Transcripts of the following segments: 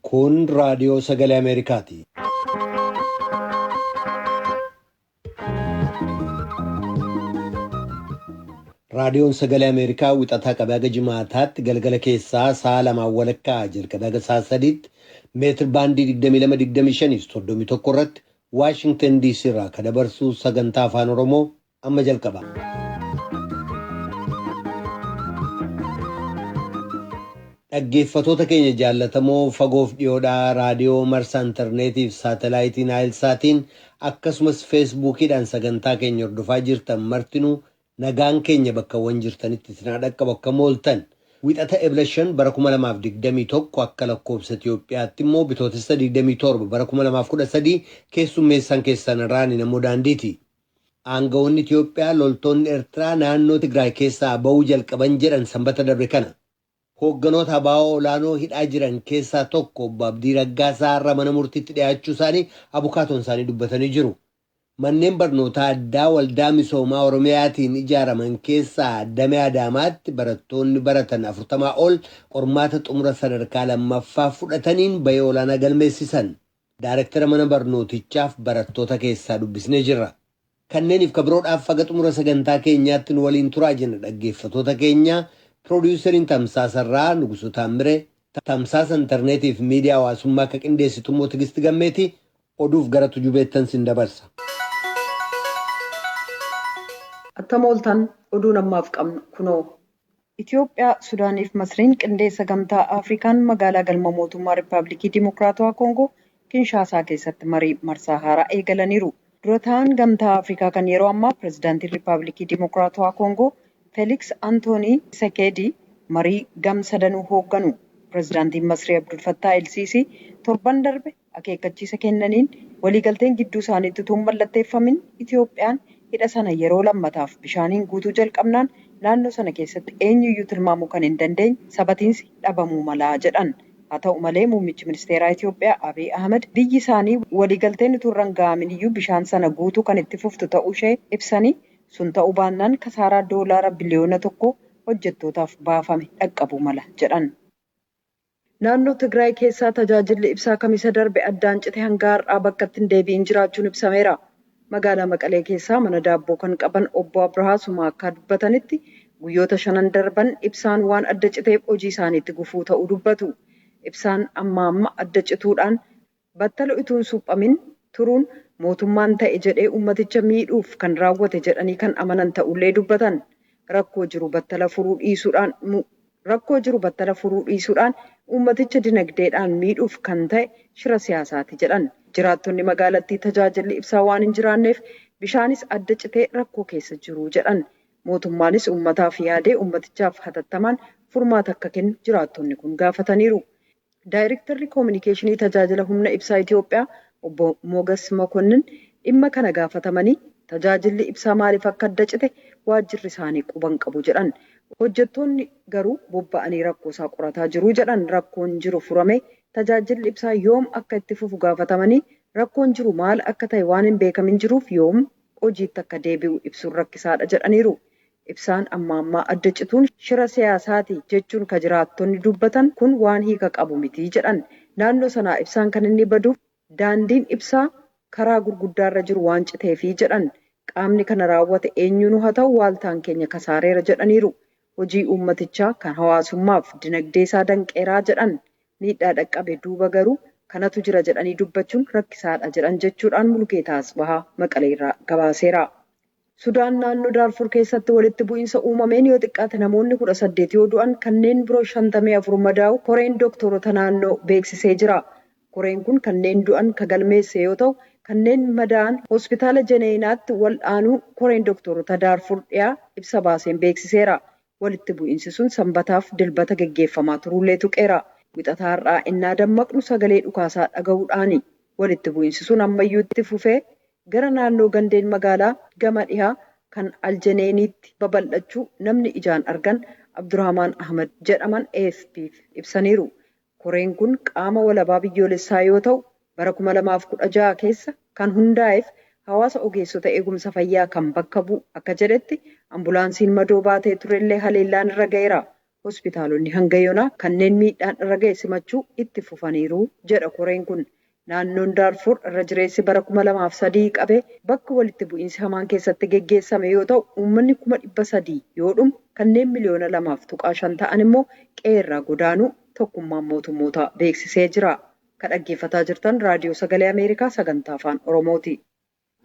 Kun raadiyoo sagalee Ameerikaati. Raadiyoon sagalee Ameerikaa wixataa qabee haga jimaataatti galgala keessaa sa'a lamaan walakkaa jalqabee haga sa'a sadiitti meetir baandii 22-25 irratti Waashingtan DC irraa kan dabarsu sagantaa afaan Oromoo amma jalqaba. Dhaggeeffatoota keenya jaallatamoo fagoof dhiyoodhaa raadiyoo marsaa intarneetiif saatalaayitiin Naayilsaatiin akkasumas feesbuukiidhaan sagantaa keenya hordofaa jirtan martinuu nagaan keenya bakkawwan jirtanitti isin dhaqqabu akka mooltan wixata eblashan bara 2021 akka lakkoofsa Itoophiyaatti immoo bitootessa 27 bara 2013 keessummeessan keessan irraan namoo daandiiti. Aangawoonni Itoophiyaa loltoonni Eertiraa naannoo Tigraay keessaa ba'uu jalqaban jedhan sanbata darbe kana. Hoogganoota ABO olaanoo hidhaa jiran keessaa tokko Obbo Abdii Raggaasaa irra mana murtiitti dhiyaachuu isaanii abukaatoon isaanii dubbatanii jiru. Manneen barnootaa addaa waldaa misoomaa Oromiyaatiin ijaaraman keessaa Damee Adaamaatti barattoonni baratan 40 ol qormaata xumura sadarkaa lammaffaa fudhataniin bahee olaanaa galmeessisan. Daayireektara mana barnootichaaf barattoota keessaa dubbisnee jirra. Kanneeniif kabiroodhaaf faga xumura sagantaa keenyaatti nu waliin turaa jenna dhaggeeffatoota keenya. Piroodyuseriin Tamsaasarraa Nugusuu Taamiree, Tamsaasa intarneetiif miidiyaa hawaasummaa akka qindeessitu immoo Tigisti Gammeeti oduuf gara tujubeettan sin dabarsa. Attam ooltan oduun ammaaf qabnu kunoo. Itoophiyaa, Sudaaniif Masriin qindeessa gamtaa Afrikaan magaalaa galma mootummaa Rippaabilikii Dimokiraatawaa Koongoo Kinshaasaa keessatti marii marsaa haaraa eegalaniiru. Dura ta'an gamtaa Afrikaa kan yeroo ammaa pireezidaantiin Rippaabilikii Dimokiraatawaa Koongoo Feeliks Antoonii Sekeedii marii gamsadanuu hoogganu. Pireezidaantiin Masrii Abdul Fattah El-Siisii torban darbe akeekkachiisa kennaniin waliigalteen gidduu isaaniitti utuu hin mallatteeffamin Itoophiyaan hidha sana yeroo lammataaf bishaaniin guutuu jalqabnaan naannoo sana keessatti eenyuyyuu tilmaamuu kan hin dandeenye sabatiinsi dhabamuu malaa jedhan. Haa ta'u malee muummichi ministeeraa Itoophiyaa Abiy Ahmed biyyi isaanii waliigalteen utuu hin ga'amin iyyuu bishaan sana guutuu kan itti fuftu ta'uu ishee ibsanii sun ta'uu baannaan kasaaraa doolaara biliyoona 1 hojjettootaaf baafame dhaqqabuu mala jedhan. Naannoo Tigraay keessaa tajaajilli ibsaa kamisa darbe addaan cite hanga har'aa bakkatti hin deebi'in jiraachuun ibsameera. Magaalaa Maqalee keessaa mana daabboo kan qaban obbo Abrahaa Sumaa akka dubbatanitti guyyoota 5 darban ibsaan waan adda citeef hojii isaaniitti gufuu ta'uu dubbatu. Ibsaan amma adda cituudhaan battala utuu hin suphamin turuun mootummaan ta'e jedhee ummaticha miidhuuf kan raawwate jedhanii kan amanan ta'ullee dubbatan. Rakkoo jiru battala furuu dhiisuudhaan ummaticha dinagdeedhaan miidhuuf kan ta'e shira siyaasaati jedhan. Jiraattonni magaalattii tajaajilli ibsaa waan hin jiraanneef bishaanis adda citee rakkoo keessa jiru jedhan. Mootummaanis ummataaf yaadee ummatichaaf hatattamaan furmaata akka kennu jiraattonni kun gaafataniiru. Daayirektarri koominikeeshinii tajaajila humna ibsaa Itoophiyaa obbo Mogas Makonnin dhimma kana gaafatamanii tajaajilli ibsaa maaliif akka adda cite waajjirri isaanii quban qabu jedhan. Hojjettoonni garuu bobba'anii rakkoo isaa qorataa jiru jedhan. Rakkoon jiru furame tajaajilli ibsaa yoom akka itti fufu gaafatamanii rakkoon jiru maal akka ta'e waan hin beekamin jiruuf yoom hojiitti akka deebi'u ibsuun rakkisaadha jedhaniiru. Ibsaan amma adda cituun shira siyaasaati jechuun ka jiraattonni dubbatan kun waan hiika qabu miti jedhan. Naannoo sanaa ibsaan kan inni baduuf daandiin ibsaa karaa gurguddaarra jiru waan citeefi jedhan. Qaamni kana raawwate eenyuun haa ta'u waaltaan keenya kasaareera jedhaniiru. Hojii uummatichaa kan hawaasummaaf dinagdee isaa danqeeraa jedhan. Miidhaa dhaqqabe duuba garuu kanatu jira jedhanii dubbachuun rakkisaadha jedhan jechuudhaan Mulgeetaa Asbahaa Maqaleerraa gabaaseera. Sudaan naannoo Daarfur keessatti walitti bu'iinsa uumameen yoo xiqqaate namoonni 18 yoo du'an kanneen biroo 54 madaa'u koreen dooktorota naannoo beeksisee jira. Koreen kun kanneen du'an ka galmeesse yoo ta'u kanneen madaa'an hospitaala Jeneenaatti wal'aanuu koreen dooktorota Daarfur dhiyaa ibsa baaseen beeksiseera. Walitti bu'iinsi sun sanbataaf dilbata gaggeeffamaa turullee tuqeera. Wixataa har'aa innaa dammaqnu sagalee dhukaasaa dhaga'uudhaani. Walitti bu'iinsi sun ammayyuu itti fufee gara naannoo gandeen magaalaa gama dhihaa kan Aljeneeniitti babal'achuu namni ijaan argan Abdurrahmaan Ahmad jedhaman AFP'f ibsaniiru. Koreen kun qaama walabaa biyyoolessaa yoo ta'u bara 2016 keessa kan hundaa'eef hawaasa ogeessota eegumsa fayyaa kan bakka bu'u akka jedhetti ambulaansiin madoo baatee turellee haleellaan irra ga'eera. hospitaalonni hanga yoonaa kanneen miidhaan irra ga'e simachuu itti fufaniiru jedha koreen kun. Naannoon Daarfur irra jireessi bara 2003 qabee bakka walitti bu'iinsi hamaan keessatti geggeessame yoo ta'u uummanni 300,000 yoo dhumu kanneen miliyoona 2.5 ta'an immoo qe'ee godaanuu tokkummaan mootummootaa beeksisee jira. Kan dhaggeeffataa jirtan raadiyoo sagalee Ameerikaa sagantaa afaan Oromooti.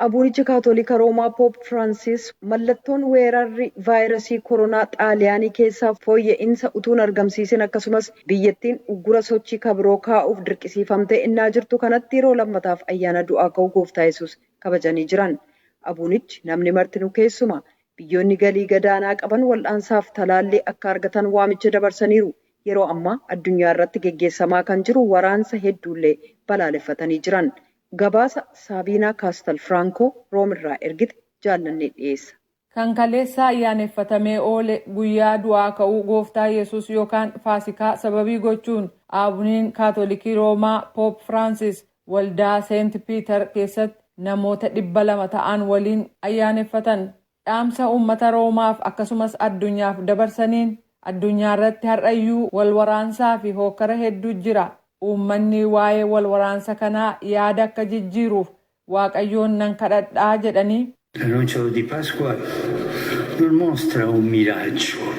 Abuunichi Kaatolika Roomaa Poop Firaansis mallattoon weerarri vaayirasii koronaa xaaliyaanii keessaa fooyya'insa utuun argamsiisin akkasumas biyyattiin uggura sochii kabiroo kaa'uuf dirqisiifamtee innaa jirtu kanatti yeroo lammataaf ayyaana du'aa ka'uu gooftaa Yesuus kabajanii jiran. Abuunichi namni martinuu keessuma biyyoonni galii gadaanaa qaban wal'aansaaf talaallii akka argatan waamicha dabarsaniiru. Yeroo ammaa addunyaa irratti geggeessamaa kan jiru waraansa hedduullee balaaleffatanii jiran. Gabaasa Saabiinaa Kaastal Firankoo Roomirraa ergite jaallannee dhiyeessa. Kan kaleessa ayyaaneffatamee oole guyyaa du'aa ka'uu gooftaa Yesuus yookaan Faasikaa sababii gochuun Abuuniin Kaatolikii Roomaa Poop Firaansis waldaa Seent Piiter keessatti namoota 200 ta'an waliin ayyaaneffatan. Dhaamsa uummata Roomaaf akkasumas addunyaaf dabarsaniin addunyaa irratti har'ayyuu wal waraansaa fi hokkara hedduu jira. Uummanni waa'ee wal waraansa kanaa yaada akka jijjiiruuf Waaqayyoon nan kadhadhaa jedhanii. L'annuncio di Pasqua non mostra un miraggio.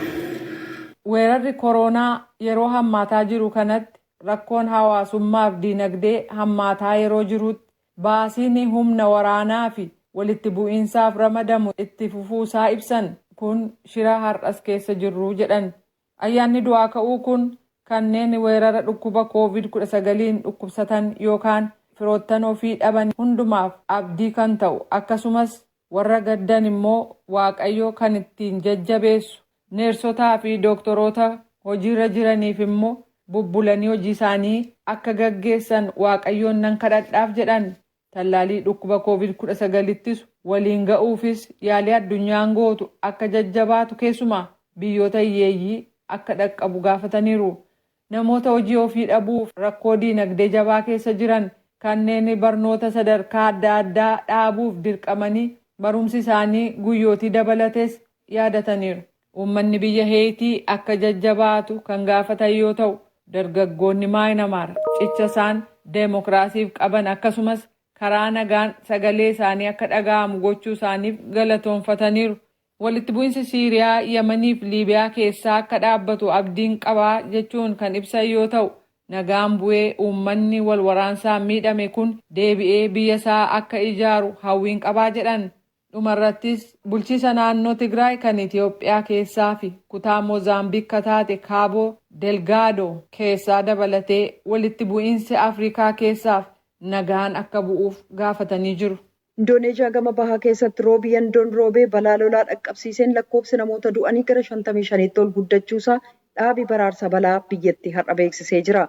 Weerarri koronaa yeroo hammaataa jiru kanatti rakkoon hawaasummaaf dinagdee hammaataa yeroo jirutti baasiin humna waraanaa fi walitti bu'iinsaaf ramadamu itti fufuusaa ibsan kun shira har'as keessa jirru jedhan. Ayyaanni du'aa ka'uu kun kanneen weerara dhukkuba COVID-19 dhukkubsatan yookaan firoottan ofii dhaban hundumaaf abdii kan ta'u akkasumas warra gaddan immoo Waaqayyo kan ittiin jajjabeessu neersotaa fi dooktoroota hojiirra jiraniif immoo bubbulanii hojii isaanii akka gaggeessan Waaqayyoon nan kadhadhaaf jedhan. Tallaalii dhukkuba COVID-19 waliin ga'uufis yaalii addunyaan gootu akka jajjabaatu keessumaa biyyoota hiyyeeyyii akka dhaqqabu gaafataniiru. Namoota hojii ofii dhabuuf rakkoo diinagdee jabaa keessa jiran kanneen barnoota sadarkaa adda addaa dhaabuuf dirqamanii barumsi isaanii guyyootii dabalates yaadataniiru. Uummanni biyya Heetii akka jajjabaatu kan gaafatan yoo ta'u dargaggoonni Maayinamaar cicha isaan deemokiraasiif qaban akkasumas karaa nagaan sagalee isaanii akka dhaga'amu gochuu isaaniif galatoonfataniiru. Walitti bu'iinsi Siiriyaa, Yemanii fi Liibiyaa keessaa akka dhaabbatu abdiin qabaa jechuun kan ibsan yoo ta'u, nagaan bu'ee uummanni wal waraansaan miidhame kun deebi'ee biyya isaa akka ijaaru hawwiin qabaa jedhan. Dhumarrattis bulchiisa naannoo Tigraay kan Itoophiyaa keessaa fi kutaa Moozaambiik taate Kaaboo Delgaadoo keessaa dabalatee walitti bu'iinsi Afrikaa keessaaf nagaan akka bu'uuf gaafatanii jiru. Indooneeziyaa gama bahaa keessatti roobi yandoon roobee balaa lolaa dhaqqabsiiseen lakkoofsi namoota du'anii gara 55tti ol guddachuusaa dhaabi baraarsa balaa biyyattii har'a beeksisee jira.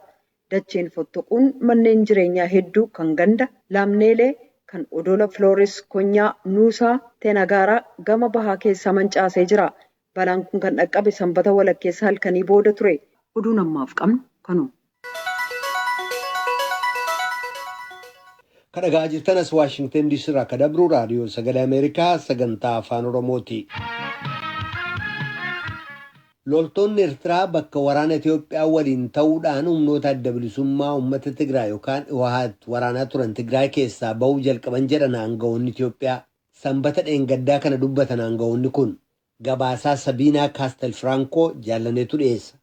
Dacheen fottoquun manneen jireenyaa hedduu kan ganda Laamneelee kan odola Flores Konyaa Nuusaa Teenagaaraa gama bahaa keessaa mancaasee jira. Balaan kun kan dhaqqabe sanbata walakkeessa halkanii booda ture. Oduun ammaaf qabnu kanuma. Kadhagaa jirtanas Waashingtan DC irraa akka dabru raadiyoo sagalee Ameerikaa sagantaa afaan Oromooti. Loltoonni Eertiraa bakka waraana Itoophiyaa waliin ta'uudhaan humnoota adda bilisummaa uummata Tigraay yookaan Iwahat waraanaa turan Tigraay keessaa ba'uu jalqaban jedhan aangawoonni Itoophiyaa. Sanbata dheengaddaa kana dubbatan aangawoonni kun gabaasaa Sabiinaa Kaastal Firankoo jaallaneetu dhiyeessa.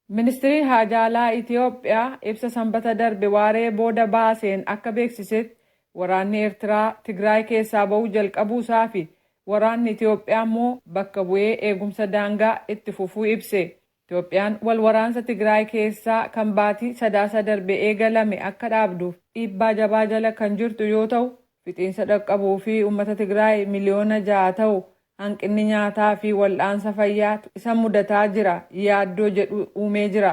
Ministeerri Haajaalaa Itoophiyaa ibsa sanbata darbe waaree booda baaseen akka beeksisetti waraanni Eertiraa Tigraay keessaa ba'uu jalqabuusaa fi waraanni Itoophiyaa immoo bakka bu'ee eegumsa daangaa itti fufuu ibse. Itoophiyaan wal waraansa Tigraay keessaa kan baatii sadaasa darbe eegalame akka dhaabduuf dhiibbaa jabaa jala kan jirtu yoo ta'u, fixiinsa dhaqqabuu fi uummata Tigraay miliyoona 6 ta'u hanqinni nyaataa fi wal'aansa fayyaatu isa mudataa jira yaaddoo jedhu uumee jira.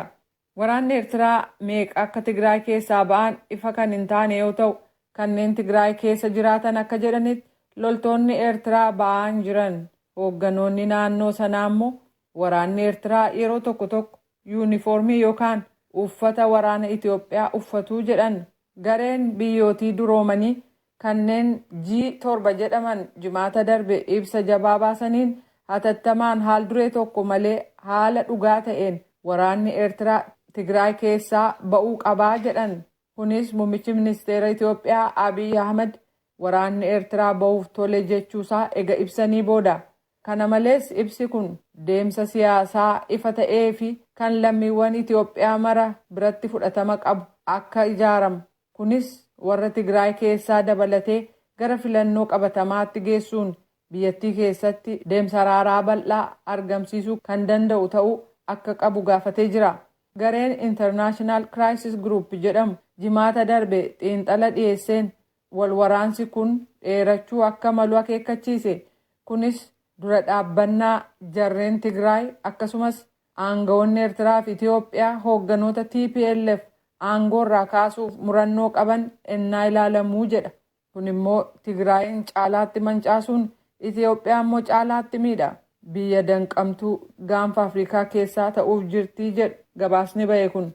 Waraanni Eertiraa meeqa akka Tigraay keessaa ba'an ifa kan hin taane yoo ta'u, kanneen Tigraay keessa jiraatan akka jedhanitti loltoonni Eertiraa ba'an jiran. Hoogganoonni naannoo sanaa immoo waraanni Eertiraa yeroo tokko tokko yuunifoormii yookaan uffata waraana Itoophiyaa uffatuu jedhan. Gareen biyyootii duroomanii kanneen G7 jedhaman jimaata darbe ibsa jabaa baasaniin hatattamaan haal duree tokko malee haala dhugaa ta'een waraanni Eertiraa Tigraay keessaa ba'uu qabaa jedhan. Kunis muummichi ministeera Itoophiyaa Abiy Ahmed waraanni Eertiraa ba'uuf tole jechuusaa ega ibsanii booda. Kana malees ibsi kun deemsa siyaasaa ifa ta'ee fi kan lammiiwwan Itoophiyaa mara biratti fudhatama qabu akka ijaaramu. Kunis warra Tigraay keessaa dabalatee gara filannoo qabatamaatti geessuun biyyattii keessatti deemsa araaraa bal'aa argamsiisuu kan danda'u ta'uu akka qabu gaafatee jira. Gareen International Crisis Group jedhamu jimaata darbe xiinxala dhiyeesseen wal waraansi kun dheerachuu akka malu akeekkachiise. Kunis dura dhaabbannaa jarreen Tigraay akkasumas aangawoonni Eertiraa fi Itoophiyaa hoogganoota TPLF aangoorraa kaasuuf murannoo qaban ennaa ilaalamuu jedha. Kun immoo Tigraayin caalaatti mancaasuun Itoophiyaa immoo caalaatti miidha. Biyya danqamtuu gaanfa Afrikaa keessaa ta'uuf jirtii jedhu gabaasni ba'e kun.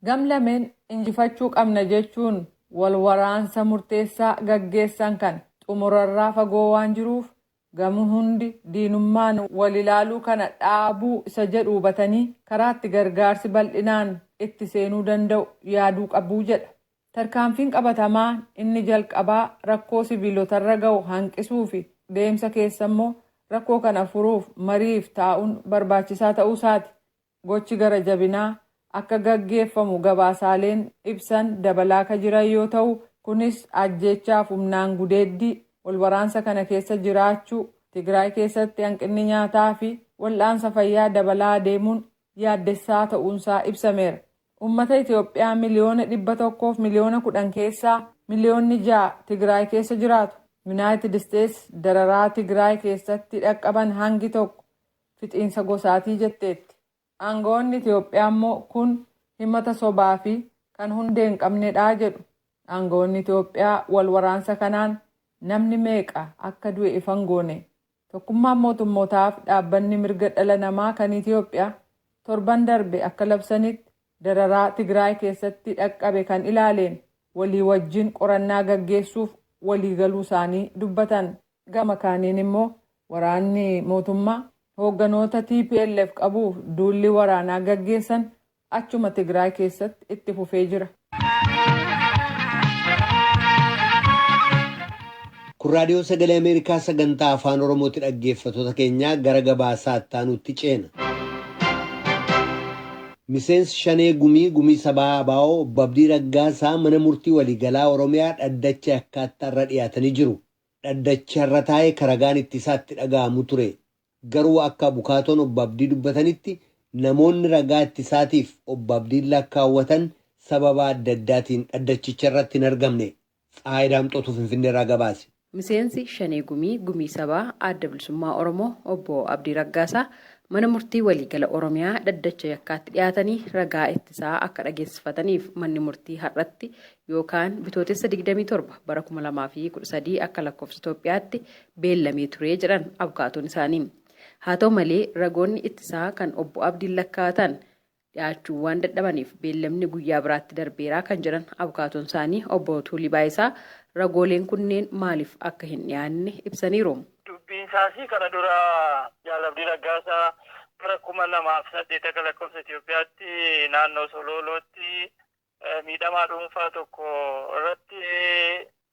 Gamlameen injifachuu qabna jechuun wal waraansa murteessaa gaggeessan kan xumurarraa fagoo waan jiruuf gamu hundi diinummaan wal ilaaluu kana dhaabuu isa jedhu hubatanii karaatti gargaarsi bal'inaan itti seenuu danda'u yaaduu qabuu jedha. Tarkaanfiin qabatamaa inni jalqabaa rakkoo sibiilotarra ga'u hanqisuu fi deemsa keessa immoo rakkoo kana furuuf mariif taa'uun barbaachisaa ta'uusaati. Gochi gara jabinaa akka gaggeeffamu gabaasaaleen ibsan dabalaa ka jiran yoo ta'u, kunis ajjeechaaf humnaan gudeeddii wal waraansa kana keessa jiraachuu, Tigraay keessatti hanqinni nyaataa fi wal'aansa fayyaa dabalaa deemuun yaaddessaa ta'uunsaa ibsameera. Uummata Itoophiyaa miliyoona 100 miliyoona 10 keessaa miliyoonni 6 Tigraay keessa jiraatu. Yuunaayitid Isteets dararaa Tigraay keessatti dhaqqaban hangi tokko fixiinsa gosaatii jetteetti. Aangawoonni Itoophiyaa immoo kun himata sobaa fi kan hundee hin qabnedha jedhu. Aangawoonni Itoophiyaa wal waraansa kanaan namni meeqa akka du'e ifan goone. Tokkummaan mootummootaaf dhaabbanni mirga dhala namaa kan Itoophiyaa torban darbe akka labsanitti dararaa Tigraay keessatti dhaqqabe kan ilaaleen walii wajjin qorannaa gaggeessuuf waliigaluu isaanii dubbatan. Gama kaaniin immoo waraanni mootummaa hoogganoota TPLF qabuuf duulli waraanaa gaggeessan achuma Tigraay keessatti itti fufee jira. Kun raadiyoo sagalee Ameerikaa sagantaa afaan Oromooti dhaggeeffattoota keenyaa gara gabaasaa ittaanutti ceena. Miseensi Shanee Gumii Sabaa Abaa'oo Obbo Abdii Raggaasaa mana murtii waliigalaa Oromiyaa dhaddacha yakkaatti irra dhiyaatanii jiru. Dhaddacha irra taa'ee karagaan ittisaatti dhaga'amu ture. Garuu akka bukaatoon Obbo Abdii dubbatanitti namoonni ragaa ittisaatiif Obbo Abdiin lakkaawwatan sababa adda addaatiin dhaddachicha irratti hin argamne. Xaayidaamxootu Finfinneerraa gabaase. Miseensi Shanee Gumii Sabaa Adda Bilisummaa Oromoo Obbo Abdii Raggaasaa mana murtii waliigala Oromiyaa dhaddacha yakkaatti dhiyaatanii ragaa ittisaa akka dhageessifataniif manni murtii har'atti yookaan bitootessa 27 bara 2013 akka lakkoofsa Itoophiyaatti beellamee ture jedhan abukaatoon isaanii. Haa ta'u malee ragoonni ittisaa kan Obbo Abdiin lakkaa'atan dhiyaachuu waan dadhabaniif beellamni guyyaa biraatti darbeeraa kan jedhan abukaatoon isaanii Obbo Tuulii Baayisaa ragooleen kunneen maaliif akka hin dhiyaanne ibsaniiru. Dubbiin isaanii kana dura Abdii Raggaasaa bara 2008 akka lakkoofsa Itoophiyaatti naannoo Sololootti miidhamaa dhuunfaa tokko irratti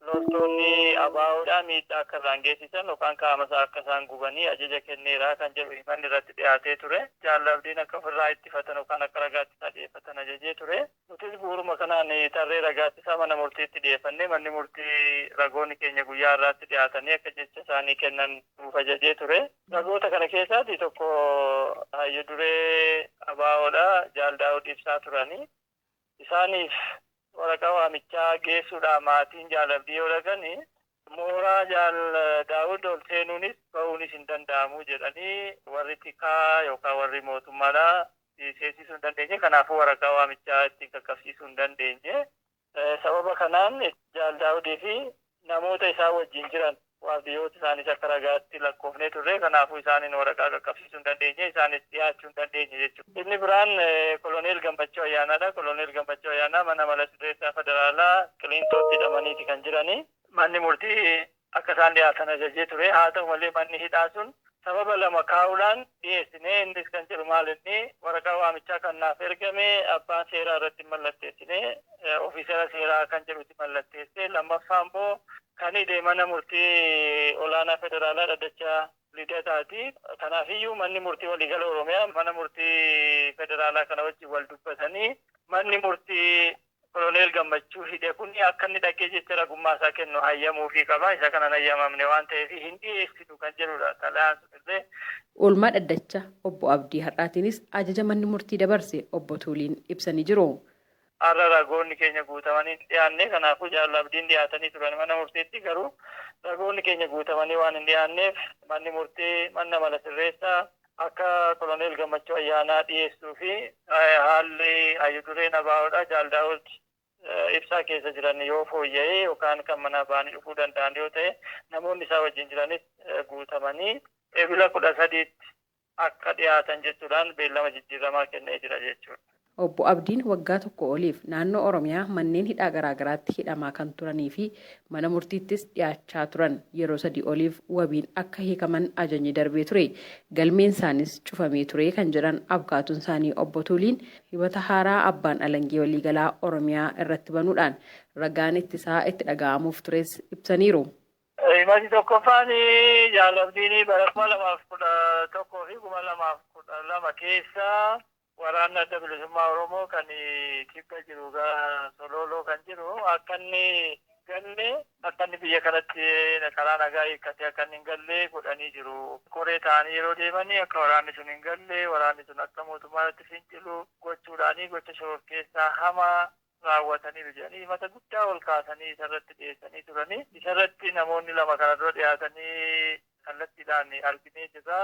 loltoonni abaa'oodhaan miidhaa akka isaan geessisan yookaan qaama isaa akka isaan gubanii ajaja kenneeraa kan jedhu himanni irratti dhiyaatee ture. Abdiin akka ofirraa ittifatan yookaan akka ragaatti isaa dhiyeeffatan ajajee ture. Nutis bu'uuruma kanaan tarree ragaatti isaa mana murtiitti dhiyeeffannee manni murtii ragoonni keenya guyyaa irraatti dhiyaatanii akka jecha isaanii kennan nuuf ajajee ture. Ragoota kana keessaati tokko hayyuu duree abaa'oodha Daawud Ibsaa turanii. Isaaniif waraqaa waamichaa geessuudhaan maatiin Abdii yoo dhaqanii mooraa Daawud ol seenuunis ba'uunis hin danda'amu jedhanii warri tikaa yookaan warri mootummaadhaa seensisuu hin dandeenye. Kanaafuu waraqaa waamichaa ittiin qaqqabsiisuu hin dandeenye. Sababa kanaan Daawudii fi namoota isaa wajjin jiran waardiyyoota isaanis akka ragaatti lakkoofnee turre. Kanaafuu isaaniin waraqaa qaqqabsiisuu hin dandeenye, isaanis dhiyaachuu hin dandeenye jechuudha. Inni biraan Koloneel Gammachuu Ayyaanaadha. Koloneel Gammachuu Ayyaanaa mana mala sirreessaa federaalaa Qiliintootti hidhamaniiti kan jiranii. Manni murtii akka isaan dhiyaatan ajajee ture. Haa ta'u malee manni hidhaa sun sababa lama kaa'uudhaan dhiyeessinee innis kan jedhu maalinni waraqaa waamichaa kan naaf ergame abbaan seeraa irratti mallatteessinee ofiisera seeraa kan jedhutti mallatteessee lammaffaa immoo kan hidhe mana murtii olaanaa federaalaa dhaddacha lidataati. Kanaafiyyuu manni murtii waliigala Oromiyaa mana murtii federaalaa kana wajjin wal dubbatanii manni murtii Koloneel Gammachuu hidhe kun akka inni dhaqee jecha ragummaa isaa kennu hayyamuufii qaba. Isa kana hayyamamne waan ta'eef hin dhiyeessitu kan jedhudha. Xalayaan sunillee oolmaa dhaddacha obbo Abdii Har'aatiinis ajaja manni murtii dabarse obbo Tuuliin ibsanii jiru. Har'a ragoonni keenya guutamanii dhiyaanne kanaafuu Jaal Abdiin dhiyaatanii turan mana murtiitti garuu ragoonni keenya guutamanii waan hin dhiyaanneef manni murtii manna mala sirreessaa akka Koloneel Gammachuu ayyaanaa dhiyeessuu fi haalli hayyudureen abaa'oodha Jaal Daawud ibsaa keessa jiran yoo fooyya'ee yookaan kan mana ba'anii dhufuu danda'an yoo ta'e namoonni isaa wajjin jiranis guutamanii eebila 13tti akka dhiyaatan jechuudhaan beellama jijjiiramaa kennee jira jechuudha. Obbo Abdiin waggaa tokko oliif naannoo Oromiyaa manneen hidhaa garaagaraatti hidhamaa kan turanii fi mana murtiittis dhiyaachaa turan yeroo 3 oliif wabiin akka hiikaman ajajni darbee ture. Galmeen isaanis cufamee ture kan jedhan abkaatuun isaanii obbo Tuuliin himata haaraa abbaan alangee waliigalaa Oromiyaa irratti banuudhaan ragaan ittisaa itti dhaga'amuuf tures ibsaniiru. Himati tokkoffaan Jaal Abdiin bara 2011 fi 2012 keessa waraanni adda bilisummaa Oromoo kan kibba jiru Sololoo kan jiru akka inni galle akka inni biyya kanatti karaa nagaa hiikkatee akka inni hin galle godhanii jiru. Koree ta'anii yeroo deemanii akka waraanni sun hin galle waraanni sun akka mootummaatti fincilu gochuudhaanii gocha shororkeessaa hamaa raawwatanii jedhanii himata guddaa ol kaasanii isarratti dhiyeessanii turanii isarratti namoonni 2 kana dura dhiyaatanii kallattiidhaan arginee jirra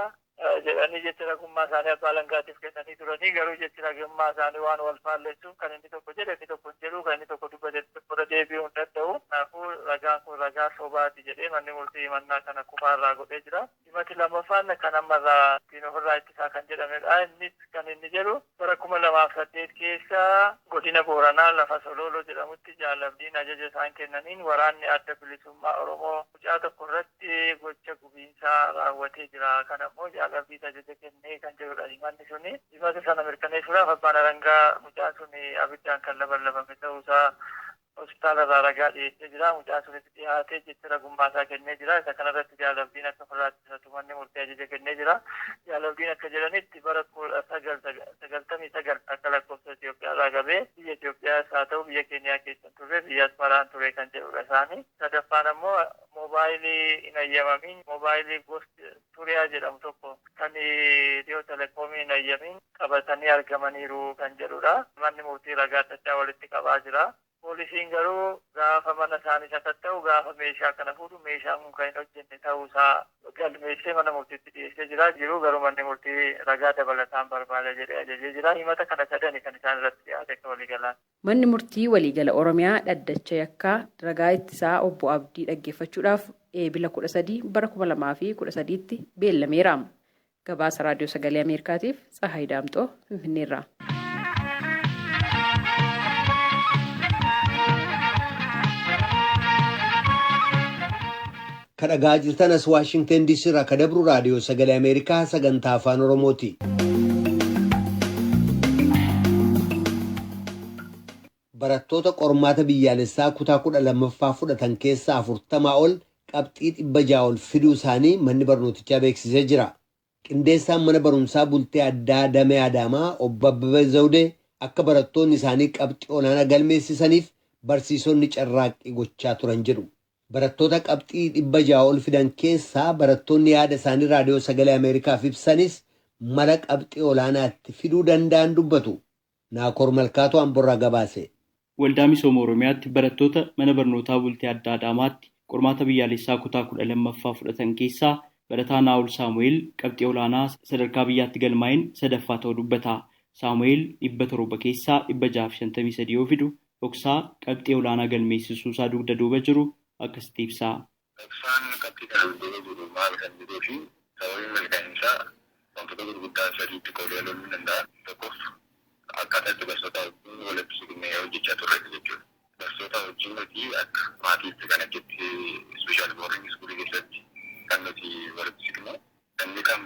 jedhanii jecha ragummaa isaanii abbaa alangaatiif kennanii turanii garuu jechi ragummaa isaanii waan wal faalleessuuf kan inni tokko jedhe inni tokko hin jedhu kan inni tokko dubbate tokkorra deebi'uu hin danda'u. Kanaafuu ragaan kun ragaa sobaati jedhee manni murtii himannaa kana kufaarraa godhee jira. Himati lammaffaan kan ammarraa ittiin ofirraa ittisaa kan jedhamedha. Innis kan inni jedhu bara 2008 keessa godina Booranaa lafa Sololoo jedhamutti Jaal Abdiin ajaja isaan kennaniin waraanni adda bilisummaa Oromoo mucaa tokko irratti gocha gubiinsaa raawwatee jira. Kanammoo Jaal Abdiin ajaja kennee kan jedhudha. Himanni suni himata sana mirkaneessuudhaaf abbaan alangaa mucaan suni abiddaan kan labalabame ta'uusaa hospitaala irraa ragaa dhiyeessee jira. Mucaan sunitti dhiyaatee jecha ragummaa isaa kennee jira. Isa kanarratti Jaal Abdiin akka ofirraatti isatu manni murtii ajaja kennee jira. Jaal Abdiin akka jedhanitti bara 1999 akka lakkoofsa Itoophiyaa irraa qabee biyya Itoophiyaas haa ta'u biyya Keeniyaa keessa turre biyya Asmaraan ture kan jedhudha isaanii. Sadaffaan ammoo moobaayilii hin hayyamamin moobaayilii gosti Turiyaa jedhamu tokko kan Itiyoo Telekoomii hin hayyamin qabatanii argamaniiru kan jedhudha. Manni murtii ragaa adda walitti qabaa jira. Poolisiin garuu gaafa mana isaanii sakatta'u gaafa meeshaa kana fuudhu meeshaan kun kan hin hojjenne ta'uusaa galmeessee mana murtiitti dhiyeessee jira. Jiru garuu manni murtii ragaa dabalataan barbaada jedhee ajajee jira. Himata kana sadani kan isaan irratti dhiyaate akka waliigalaan. Manni murtii waliigala Oromiyaa dhaddacha yakkaa ragaa ittisaa obbo Abdii dhaggeeffachuudhaaf eebila 13 bara 2013tti beellameera. Gabaasa Raadiyoo Sagalee Ameerikaatiif Tsahaay Daamxoo Finfinneerraa. Kadhagaa jirtan as Waashingtan DC irraa kadabru Raadiyoo Sagalee Ameerikaa sagantaa afaan Oromooti. Barattoota qormaata biyyaalessaa kutaa 12ffaa fudhatan keessaa 40 ol qabxii 600 ol fiduu isaanii manni barnootichaa beeksisee jira. Qindeessaan mana barumsaa bultee addaa Damee Adaamaa obbo Abbabee Zawudee akka barattoonni isaanii qabxii olaanaa galmeessisaniif barsiisonni carraaqqii gochaa turan jedhu. Barattoota qabxii 600 ol fidan keessaa barattoonni yaada isaanii Raadiyoo Sagalee Ameerikaaf ibsanis mala qabxii olaanaatti fiduu danda'an dubbatu. Naakoor Malkaatoo Amborraa gabaase. Waldaa Misooma Oromiyaatti barattoota mana barnootaa bultee adda Adaamaatti qormaata biyyaalessaa kutaa 12ffaa fudhatan keessaa barataa Naa'ol Saamu'eel qabxii olaanaa sadarkaa biyyaatti galmaa'een sadaffaa ta'uu dubbata. Saamu'eel 700 keessaa 653 yoo fidu dhoksaa qabxii olaanaa galmeessisuu isaa dugda duuba jiru akkasitti ibsa. Dhoksaan qabxii kana duuba jiru maal kan jedhuu fi sababiin milkaa'ina isaa wantoota gurguddaa sadiitti qoodee ilaaluu ni danda'a. Tokkoof akkaataa itti barsiisota wajjin walitti siqnee hojjechaa turre jechuudha. Barsiisota wajjin nuti akka maatiitti kan achitti ispeeshaal boordiing iskuulii keessatti kan nuti walitti siqnu. Inni kan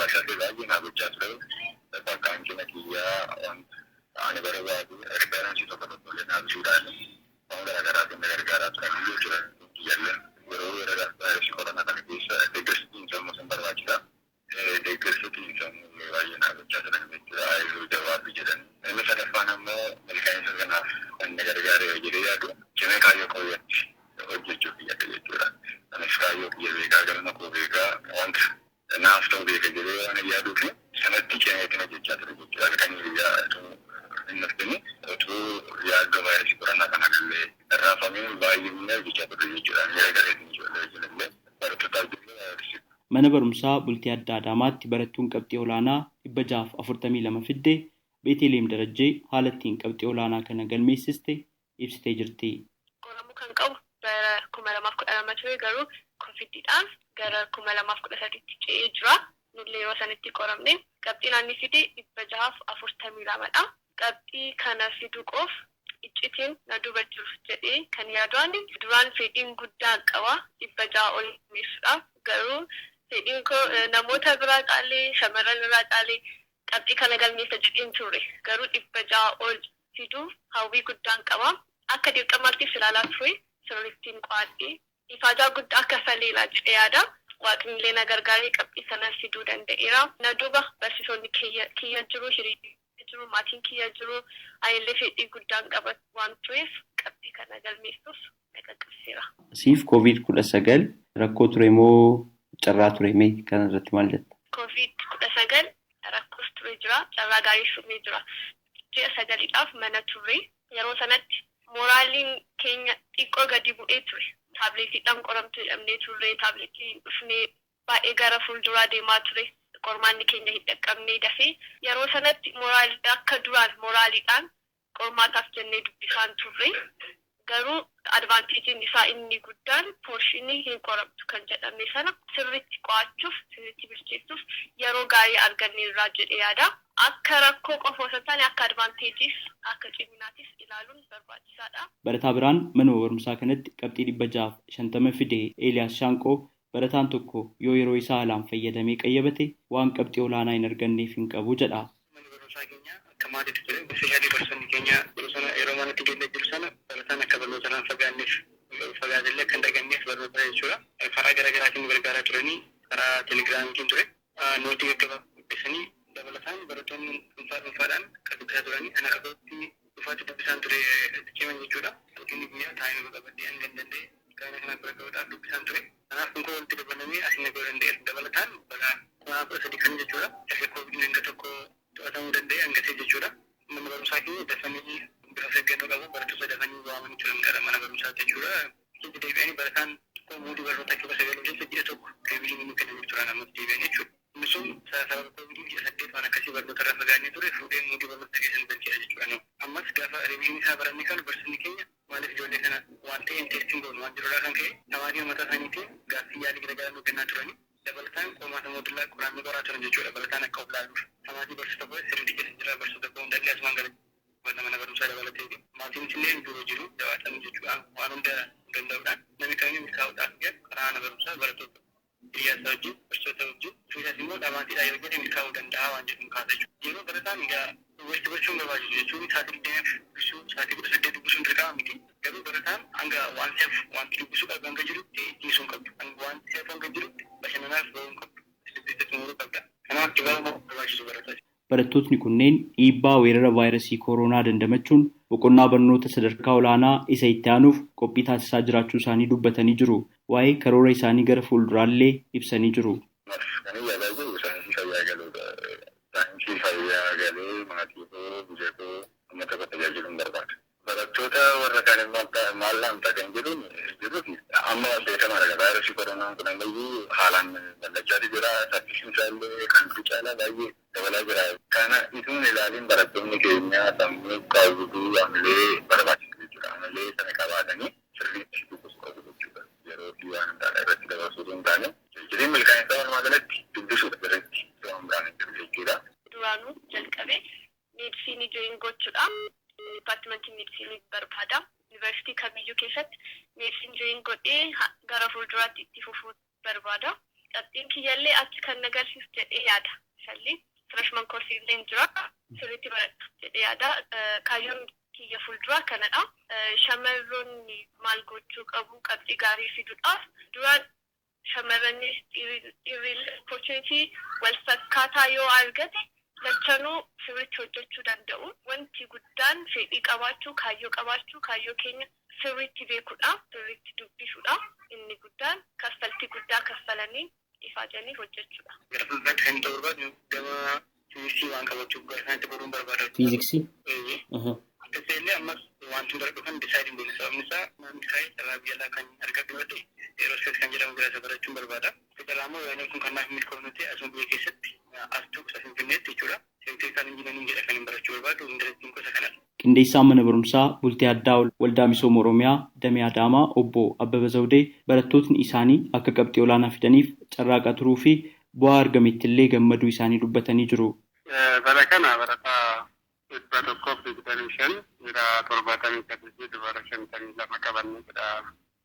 Marshallee baay'ee naa gochaa ture. Bakkaan kina kiyyaa wanta ani barbaadu referensii tokko tokkollee naa bisuudhaan waan garaagaraatiin na gargaaraa turan iyyuu jiran kiyyallee yeroo vaayirasii koronaa kana keessa deeggarsitiin sammuu san barbaachisa. Deeggarsitiin sammuu baay'ee naa gochaa turan jechuudha. Yeroo jawaabbii jedhan. Inni sadaffaan ammoo milkaa'insa kanaaf kan na gargaare jedhee yaadu cimee kaayyoo kooyyatti hojjechuuf yaada jechuudha. Anis kaayyoo kiyya beekaa galma koo beekaa wanta naaf ta'u beeka jedhee waan yaaduuf sanatti cimeetiin hojjechaa ture jechuudha. Kan yaadu hin naftini utuu yaaddo vaayirasii koronaa kana illee irraafamee baay'inni hojjechaa ture jechuudha. Miira gareetiin ijoollee jiranillee barattootaaf illee vaayirasii. Mana barumsaa bultii adda Adaamaatti barattuun qabxii olaanaa 642 fidde Beeteleem Darajjee haala ittiin qabxii olaanaa kana galmeessiste ibsitee jirti. Qoramuu kan qabu bara 2012 ture garuu koviidiidhaan gara 2013tti ce'ee jira. Nullee yeroo sanitti qoramne qabxii naannii fide 642dha. Qabxii kana fiduu qof iccitiin na duuba jiru jedhee kan yaadaan duraan fedhiin guddaan qaba 600 ol miisuudhaaf garuu fedhiin koo namoota biraa caalee shamarran irraa caalee qabxii kana galmeessa jedheen ture garuu 600 ol fiduuf hawwii guddaan qaba. Akka dirqamaatti ilaalaa ture sirrittiin qo'adhee ifaajaa guddaa akka saleelaa jedhee yaada. Waaqnillee na gargaaree qabxii sana fiduu danda'eera. Na duuba barsiisonni kiyya jiru, hiriirri jiru, maatiin kiyya jiru, ayillee fedhii guddaan qaba waan tureef qabxii kana galmeessuuf na qaqqabsiira. Siif COVID-19 rakkoo ture moo carraa ture mee kana irratti maal jetta? COVID-19 rakkoos ture jira, carraa gaarii shumee jira. Ji'a 9dhaaf mana ture. Yeroo sanatti moraaliin keenya xiqqoo gadi bu'ee ture. Taabileetiidhaan qoramtu jedhamnee turre, taabileetiin dhufnee baay'ee gara fuulduraa deemaa ture. Qormaanni keenya hin dhaqqabnee dafee yeroo sanatti akka duraan moraaliidhaan qormaataaf jennee dubbisaan turre. Garuu advaanteejiin isaa inni guddaan poorshinii hin qoramtu kan jedhame sana sirriitti qo'achuuf, sirriitti bilcheessuuf yeroo gaarii arganneerraa jedhee yaada. Akka rakkoo qofa osoo hin taane akka advaanteejiis akka ciminaatis ilaaluun barbaachisaadha. Barataa biraan manuma barumsaa kanatti qabxii 650 fide Eeliyaas Shaanqoo barataan tokko yoo yeroo isaa haalaan fayyadamee qayyabate waan qabxii olaanaa hin arganneef hin qabu jedha. Manni barumsaa keenya akka maaliitti ture ispeeshaalii barsiisonni keenya yeroo manatti deemee jiru sana barataan akka barnoota irraa fagaanneef fagaatellee akka hin daganneef barnoota jechuudha. Karaa garaagaraatiin nu gargaaraa turanii karaa telegiraamiitiin ture. Nootii gaggabaa dubbisanii dabalataan barattoonni dhuunfaadhaan kan dubbisaa turanii ana irratti dhufaatti dubbisaan ture ciman jechuudha. Halkanii guyyaa taa'ee qabadhee hanga hin danda'e kana kana bira gahuudhaaf dubbisaan ture. Kanaaf kun walitti dabalamee asiin nagoo danda'eef dabalataan balaa 2013 kan jechuudha. Erga COVID-19 tokko to'atamuu danda'e hangatee jechuudha. Mana barumsaa keenya dafanii bifa seeggannoo qabu barattoota dafanii waamanii turan gara mana barumsaa jechuudha. Itti deebi'anii barataan muudii barnoota akka sagaluu keessa ji'a tokko deebiin inni kennamuu turan ammas deebi'an jechuudha. Inni sun sababa COVID ji'a 8 waan akkasii barnoota irraa fagaannee ture fuudhee muudii barnoota keessa nu galcheera jechuudha. Ammas gaafa reebiin isaa barannee kan barsiisonni keenya maaliif ijoollee kana waan ta'een teestiin goonu waan jirurraa kan ka'e tamaatii mataa isaaniitiin gaaffii yaalii garagaraa nu kennaa turanii dabalataan qormaata mootummaa qoraannii qoraa turan jechuudha. Barataan akka of laaluuf tamaatii barsiisa tokko sirriitti keessa jira barsiisa tokko hundallee asumaan gara mana barumsaa dabalatee maatiin illee jiru jiru jabaatan jechuudha. Waan hunda danda'uudhaan namni kamiyyuu milkaa'uudhaaf karaa mana barumsaa barattoota hiriyaasa wajjin barsiisota wajjin fuulduraas immoo dhamaatiidhaa yoo jedhe milkaa'uu danda'a waan jedhu kaasa jechuudha. Yeroo barataan egaa walitti barsiisuun barbaachisu jechuun sa'aatii 18 dubbisuun dirqama miti. Garuu barataan hanga waan seef wanti dubbisuu qabu hanga jirutti dhiisuun qabdu. Wanti seef hanga jirutti bashannanaaf ba'uun qabdu. Sirriitti xumuruu qabda. Kanaaf dhibaa'uu barbaachisu barataa. Barattootni kunneen dhiibbaa weerara vaayirasii kooroonaa dandamachuun boqonnaa barnoota sadarkaa olaanaa isa itti aanuuf qophii taasisaa jiraachuu isaanii dubbatanii jiru. Waa'ee karoora isaanii gara fuulduraallee ibsanii jiru. Saayinsii fayyaa galee maatii koo biyya koo uummata koo tajaajiluun barbaada. Barattoota warra kaan immoo maal laamta kan jiruuf amma beekamaadha. Vaayirasii koronaan kun ammayyuu haalaan bal'achaa jira. Saffisiinsa illee kan caalaa baay'ee dabalaa jira. Kana isuun ilaaliin barattoonni keenya sammuu qaawwituu amalee barbaachisu jechuudha. Amalee sana qabaatanii sirriitti dubbisuu qabu jechuudha. Yeroo fi waan hundaadha irratti dabarsuu hin taane jijjiirri milkaa'insa walumaa galatti dubbisuudha irratti waan biraan hin jiru jechuudha. Duraanuu jalqabee meedisinii join gochuudhaan dipaartimentii meedisinii barbaada. Yuunivarsiitii kamiyyuu keessatti meedisinii join godhee gara fuulduraatti itti fufuu barbaada. Qabxiin kiyyallee achi kan agarsiisu jedhee yaada. Shalli freshman course illee jira. Sirriitti baradhu jedhee yaada. Kaayyoon kiyya fuulduraa kanadha. Shamarroonni maal gochuu qabu qabxii gaarii fiduudhaaf duraan shamarrannis dhiirri opportunity wal fakkaataa yoo argate lachanuu sirriitti hojjechuu danda'u. Wanti guddaan fedhii qabaachuu, kaayyoo keenya sirriitti beekuudha, sirriitti dubbisuudha. Inni guddaan kaffaltii guddaa kaffalanii ifaajanii hojjechuudha. Gara fuulduraatti kan ta'u barbaadu gama fiiziksii waan qabachuuf gara isaaniitti baruun barbaada. Fiiziksii? Akkasumallee ammas wanti bara dhufan disaayidiin godhu sababni isaa namni isaa carraa biyya alaa kan argatu yoo ta'e aerospees kan jedhamu bira isa barachuun barbaada. Federaamoo yoo kun kan naaf milkoomnu ta'e asuma biyya keessatti as tokko Finfinneetti jechuudha. Seekteekaan injinanii jedha kan hin barachuu barbaadu indareettiin gosa kanadha. Qindeessaan mana barumsaa bultii addaa waldaa misooma Oromiyaa Damee Adaamaa obbo Abbaba Zawudee barattootni isaanii akka qabxii olaanaa fidaniif carraaqaa turuu fi bu'aa argametti illee gammaduu isaanii dubbatanii jiru. Bara kana barataa 125 jira 73 dubara 52 qabannee jira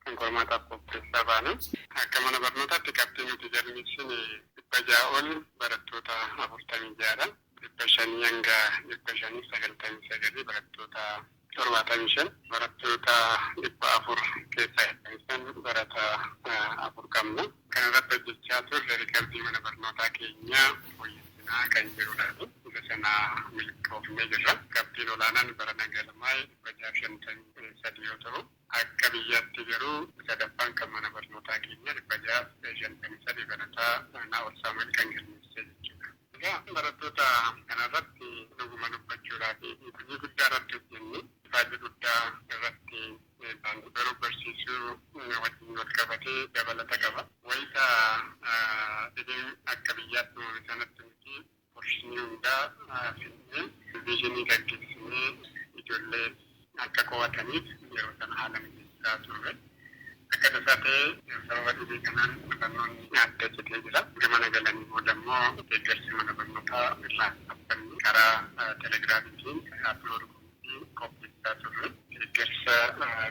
kan qormaataaf qopheessaa baane. Akka mana barnootaatti qabxiin nuti galmeessine 600 ol barattoota 46dha. 500 hanga 599 barattoota 75 barattoota 400 keessaa barata 4 qabna. Kana irratti hojjechaa turre riikarbii mana barnootaa keenyaa fooyyessinaa kan jirudha. Isa sana milkoofnee jirra. Qabxiin olaanaan bara nagalmaa 653 yoo ta'u akka biyyaatti garuu sadaffaan kan mana barnootaa keenya 653 barataa Naa'ol Saamu'eel kan galmeessee jechuudha. Barattoota kanarratti dhuguma dubbachuudhaa fi hojii guddaa irratti hojjennee faayidaa guddaa irratti baruu barsiisuu wajjin wal qabatee dabalata qaba. Wayita dhibeen akka biyyaatti uumame sanatti nuti qorshinii hundaa finnee viizinii gaggeessinee ijoollee akka qo'ataniif yeroo sana haala mijeessaa turre. Akka tasaa ta'ee sababa dhibee kanaan barnoonni adda citee jira. Gama nagalanii booda immoo deeggarsi mana barnootaa irraa dhaabbannee karaa telegiraafiitiin aplood gochuun qopheessaa turre. Deeggarsa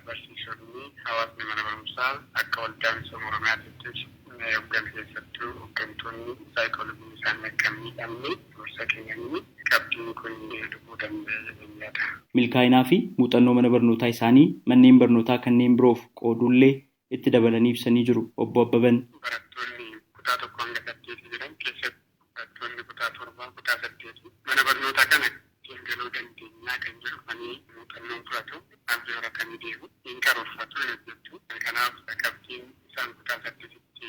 barsiisonni hawaasni mana barumsaa akka waldaa misooma Oromiyaattis hooggansa keessattuu hooggantoonni saayikoolojiin isaanii akka hin miidhamne gorsa kennanii qabxiin kun dhufuu danda'e yaada. Milkaa'inaa fi muuxannoo mana barnootaa isaanii manneen barnootaa kanneen biroof qoodullee itti dabalanii ibsanii jiru obbo Abbaban. Barattoonni kutaa 1 hanga 8 jiran keessatti barattoonni kutaa 7 kutaa 8 mana barnootaa kana ittiin galuu dandeenyaa kan jedhu fanii muuxannoon fudhatu abdii horatanii deemu hin karoorfatu hin hojjetu. Kanaaf qabxiin isaan kutaa 8tti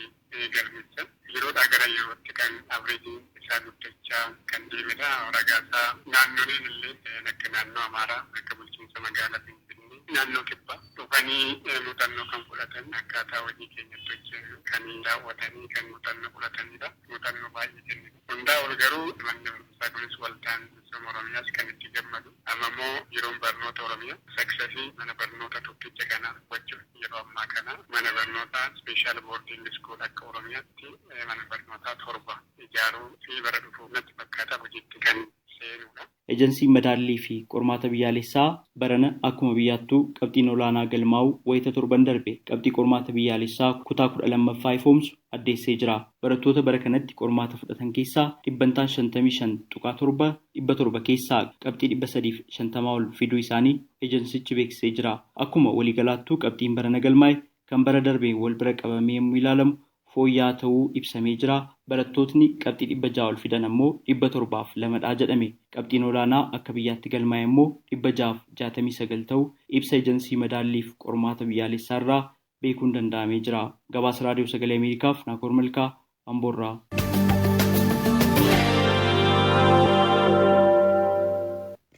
galmeessan yeroodhaa gara yerootti kan avreejiin isaa guddachaa kan deemedha. Ragaasaa naannoleen illee akka naannoo Amaaraa akka bulchiinsa magaalaa Finfinnee naannoo kibbaa dhufanii muuxannoo kan fudhatan akkaataa hojii keenyatti hojjetu kan daawwatanii kan muuxannoo fudhatanidha. Muuxannoo baay'ee kennitu. Hundaa ol garuu manni barumsaa kunis waldaan misooma Oromiyaas kan itti gammadu. Amma immoo yeroon barnoota Oromiyaa saksasii mana barnoota tokkicha kana wajjin yeroo ammaa kana mana barnootaa speeshaal boordiing iskool akka Oromiyaatti mana barnootaa 7 ijaaruu fi bara dhufuuf natti fakkaata hojiitti kan seenudha. Ejensiin madaallii fi qormaata biyyaalessaa barana akkuma biyyaattuu qabxiin olaanaa galmaa'u wayita torban darbe qabxii qormaata biyyaalessaa kutaa 12ffaa ifoomsu addeessee jira. Barattoota bara kanatti qormaata fudhatan keessaa 55.7 700 keessaa qabxii 350 ol fiduu isaanii ejensichi beeksisee jira. Akkuma waliigalaattuu qabxiin barana galmaa'e kan bara darbeen wal bira qabamee yommuu ilaalamu fooyya'aa ta'uu ibsamee jira. Barattootni qabxii 600 ol fidan ammoo 702 jedhame. Qabxiin olaanaa akka biyyaatti galmaa'e immoo 669 ta'uu ibsa ejensii madaalliif qormaata biyyaalessaa irraa beekuun danda'amee jira. Gabaasa raadiyoo sagalee Ameerikaaf Naakoor Malkaa Amboorraa.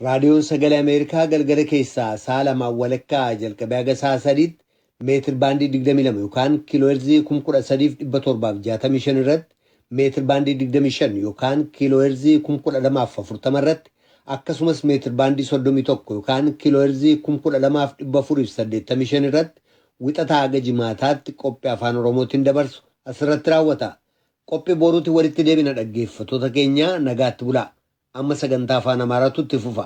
Raadiyoon sagalee Ameerikaa galgala keessaa sa'a 2 walakkaa jalqabee haga sa'a 3tti meetir baandii 22 yookaan kiilooherzii 13,765 irratti meetir baandii 25 yookaan kiilooherzii 1240 irratti akkasumas meetir baandii 31 yookaan kiilooherzii 12,485 irratti wixataa haga jimaataatti qophii afaan Oromootiin dabarsu asirratti raawwata. Qophii boruutti walitti deebina dhaggeeffattoota keenya nagaatti bulaa. Amma sagantaa afaan Amaaraatu itti fufa.